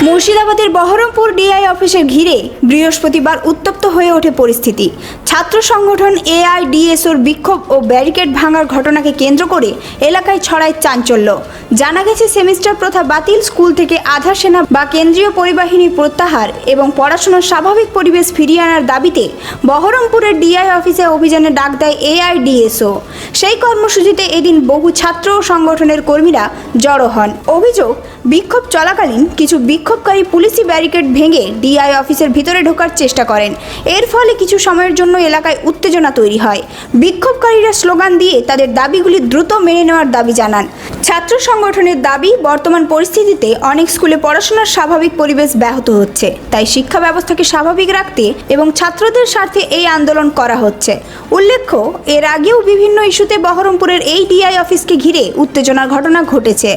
মুর্শিদাবাদের বহরমপুর ডিআই অফিসের ঘিরে বৃহস্পতিবার উত্তপ্ত হয়ে ওঠে পরিস্থিতি। ছাত্র সংগঠন এআইডিএসওর বিক্ষোভ ও ব্যারিকেড ভাঙার ঘটনাকে কেন্দ্র করে এলাকায় ছড়ায় চাঞ্চল্য। জানা গেছে, সেমিস্টার প্রথা বাতিল, স্কুল থেকে আধা সেনা বা কেন্দ্রীয় পরিবাহিনী প্রত্যাহার এবং পড়াশোনার স্বাভাবিক পরিবেশ ফিরিয়ে আনার দাবিতে বহরমপুরের ডিআই অফিসে অভিযানে ডাক দেয় এআইডিএসও। সেই কর্মসূচিতে এদিন বহু ছাত্র ও সংগঠনের কর্মীরা জড়ো হন। অভিযোগ, বিক্ষোভ চলাকালীন কিছু বিক্ষোভকারী পুলিশি ব্যারিকেড ভেঙে ডিআই অফিসের ভিতরে ঢোকার চেষ্টা করেন। এর ফলে কিছু সময়ের জন্য এলাকায় উত্তেজনা তৈরি হয়। বিক্ষোভকারীরা স্লোগান দিয়ে তাদের দাবিগুলি দ্রুত মেনে নেওয়ার দাবি জানান। ছাত্র সংগঠনের দাবি, বর্তমান পরিস্থিতিতে অনেক স্কুলে পড়াশোনার স্বাভাবিক পরিবেশ ব্যাহত হচ্ছে, তাই শিক্ষা ব্যবস্থাকে স্বাভাবিক রাখতে এবং ছাত্রদের স্বার্থে এই আন্দোলন করা হচ্ছে। উল্লেখ্য, এর আগেও বিভিন্ন ইস্যুতে বহরমপুরের এই ডিআই অফিসকে ঘিরে উত্তেজনার ঘটনা ঘটেছে।